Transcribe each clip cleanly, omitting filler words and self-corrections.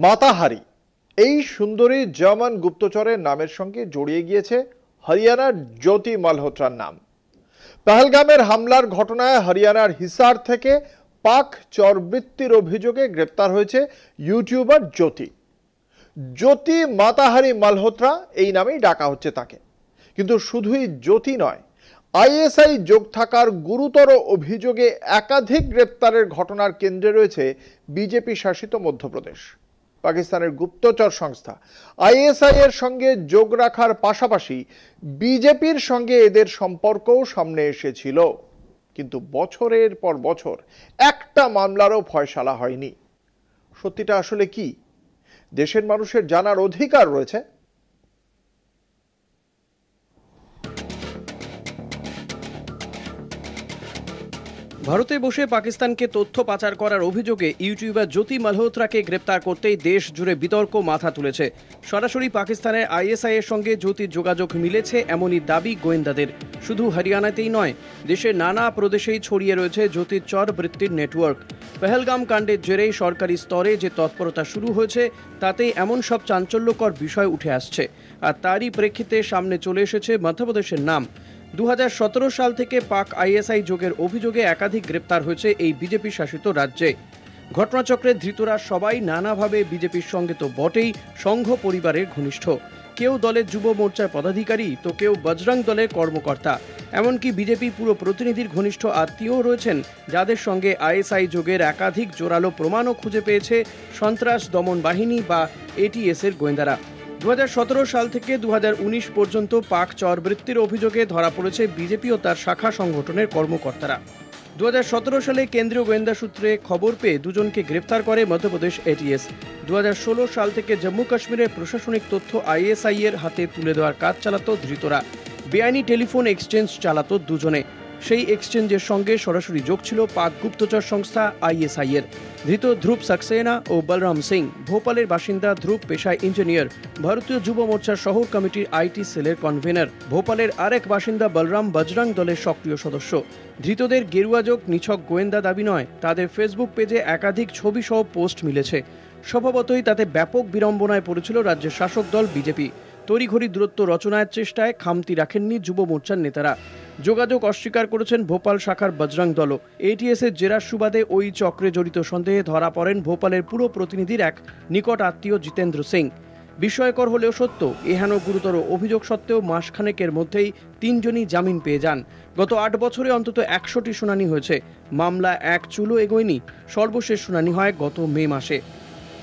মাতাহারি এই সুন্দরী জার্মান গুপ্তচরের নামের সঙ্গে জড়িয়ে গিয়েছে হরিয়ানার জ্যোতি মালহোত্রার নাম। পহলগামের হামলার ঘটনায় হরিয়ানার হিসার থেকে পাক চরবৃত্তির অভিযোগে গ্রেপ্তার হয়েছে ইউটিউবার জ্যোতি মাতাহারি মালহোত্রা এই নামেই ডাকা হচ্ছে তাকে। কিন্তু শুধুই জ্যোতি নয়, আইএসআই যোগ থাকার গুরুতর অভিযোগে একাধিক গ্রেপ্তারের ঘটনার কেন্দ্রে রয়েছে বিজেপি শাসিত মধ্যপ্রদেশ। পাকিস্তানের গুপ্তচর সংস্থা আইএসআই এর সঙ্গে যোগ রাখার পাশাপাশি বিজেপির সঙ্গে এদের সম্পর্কও সামনে এসেছিল, কিন্তু বছরের পর বছর একটা মামলারও ফয়সালা হয়নি। সত্যিটা আসলে কি, দেশের মানুষের জানার অধিকার রয়েছে। ভারতে বসে পাকিস্তানকে তথ্য পাচার করার অভিযোগে ইউটিউবার জ্যোতি মালহোত্রাকে গ্রেপ্তার করতেই দেশ জুড়ে বিতর্ক মাথা তুলেছে। সরাসরি পাকিস্তানের আইএসআই এর সঙ্গে জ্যোতির যোগাযোগ মিলেছে এমনই দাবি গোয়েন্দাদের। শুধু হরিয়ানাতেই নয়, দেশের নানা প্রদেশেই ছড়িয়ে রয়েছে জ্যোতির চরবৃত্তির নেটওয়ার্ক। পহলগাম কাণ্ডের জেরেই সরকারি স্তরে যে তৎপরতা শুরু হয়েছে তাতেই এমন সব চাঞ্চল্যকর বিষয় উঠে আসছে, আর তারই প্রেক্ষিতে সামনে চলে এসেছে মধ্যপ্রদেশের নাম। 2017 সাল থেকে পাক আইএসআই যোগের অভিযোগে একাধিক গ্রেপ্তার হয়েছে এই বিজেপি শাসিত রাজ্যে। ঘটনাচক্রে ধৃতরা সবাই নানাভাবে বিজেপির সঙ্গে তো বটেই, সংঘ পরিবারের ঘনিষ্ঠ। কেউ দলের যুব মোর্চার পদাধিকারী, তো কেউ বজরং দলের কর্মকর্তা। এমনকি বিজেপি পুরো প্রতিনিধির ঘনিষ্ঠ আত্মীয়ও রয়েছেন, যাদের সঙ্গে আইএসআই যোগের একাধিক জোরালো প্রমাণও খুঁজে পেয়েছে সন্ত্রাস দমন বাহিনী বা এটিএস এর গোয়েন্দারা। 2017 সাল থেকে 2019 পর্যন্ত পাক চরবৃত্তির অভিযোগে ধরা পড়েছে বিজেপি ও তার শাখা সংগঠনের কর্মকর্তারা। 2017 সালে কেন্দ্রীয় গোয়েন্দা সূত্রে খবর পেয়ে দুজনকে গ্রেফতার করে মধ্যপ্রদেশ এটিএস। 2016 সাল থেকে জম্মু কাশ্মীরের প্রশাসনিক তথ্য আইএসআই এর হাতে তুলে দেওয়ার কাজ চালাতো ধৃতরা। বেআইনি টেলিফোন এক্সচেঞ্জ চালাতো দুজনে। সেই এক্সচেঞ্জের সঙ্গে সরাসরি যোগ ছিল পাক গুপ্তচর সংস্থা আইএসআই এর। ধৃত ধ্রুব সাক্সেনা ও বলরাম সিং। ভোপালের বাসিন্দা ধ্রুব পেশায় ইঞ্জিনিয়ার, ভারতীয় যুব মোর্চার শহর কমিটির আইটি সেলের কনভেনার। ভোপালের আরেক বাসিন্দা বলরাম বজরং দলের সক্রিয় সদস্য। ধৃতদের গেরুয়া যোগ নিছক গোয়েন্দা দাবি নয়, তাদের ফেসবুক পেজে একাধিক ছবি সহ পোস্ট মিলেছে। স্বভাবতই তাতে ব্যাপক বিড়ম্বনায় পড়েছিল রাজ্যের শাসক দল বিজেপি। তড়িঘড়ি দূরত্ব রচনার চেষ্টায় খামতি রাখেননি যুব মোর্চার নেতারা। যোগাযোগ অস্বীকার করেছেন ভোপাল শাখার বজরং দলও। এটিএস এর জেরার সুবাদে ওই চক্রে জড়িত সন্দেহে ধরা পড়েন ভোপালের পুরো প্রতিনিধির এক নিকট আত্মীয় জিতেন্দ্র সিং। বিস্ময়কর হলেও সত্য, এহেন গুরুতর অভিযোগ সত্ত্বেও মাসখানেকের মধ্যেই তিনজনই জামিন পেয়ে যান। গত 8 বছরে অন্তত 100টি শুনানি হয়েছে, মামলা এক চুলও এগোয়নি। সর্বশেষ শুনানি হয় গত মে মাসে।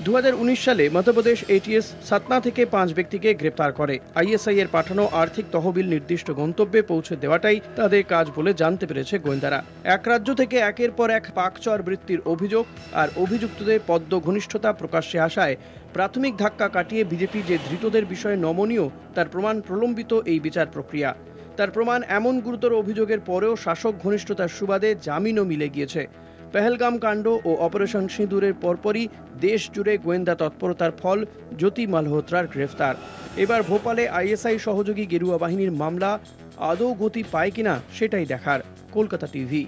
2019 সালে মধ্যপ্রদেশ এটিএস সাতনা থেকে 5 ব্যক্তিকে গ্রেপ্তার করে। আইএসআই এর পাঠানো আর্থিক তহবিল নির্দিষ্ট গন্তব্যে পৌঁছে দেওয়াটাই তাদের কাজ বলে জানতে পেরেছে গোয়েন্দারা। এক রাজ্য থেকে একের পর এক পাকচর বৃত্তির অভিযোগ আর অভিযুক্তদের পদ্ম ঘনিষ্ঠতা প্রকাশ্যে আসায় প্রাথমিক ধাক্কা কাটিয়ে বিজেপি যে ধৃতদের বিষয়ে নমনীয় তার প্রমাণ প্রলম্বিত এই বিচার প্রক্রিয়া। তার প্রমাণ এমন গুরুতর অভিযোগের পরেও শাসক ঘনিষ্ঠতার সুবাদে জামিনও মিলে গিয়েছে। পহলগাম কাণ্ড ও অপারেশন সিঁদুরের পরপরই দেশ জুড়ে গোয়েন্দা তৎপরতার ফল জ্যোতি মালহোত্রার গ্রেফতার। এবার ভোপালে আইএসআই সহযোগী গেরুয়া বাহিনীর মামলা আদৌ গতি পায় কিনা সেটাই দেখার। কলকাতা টিভি।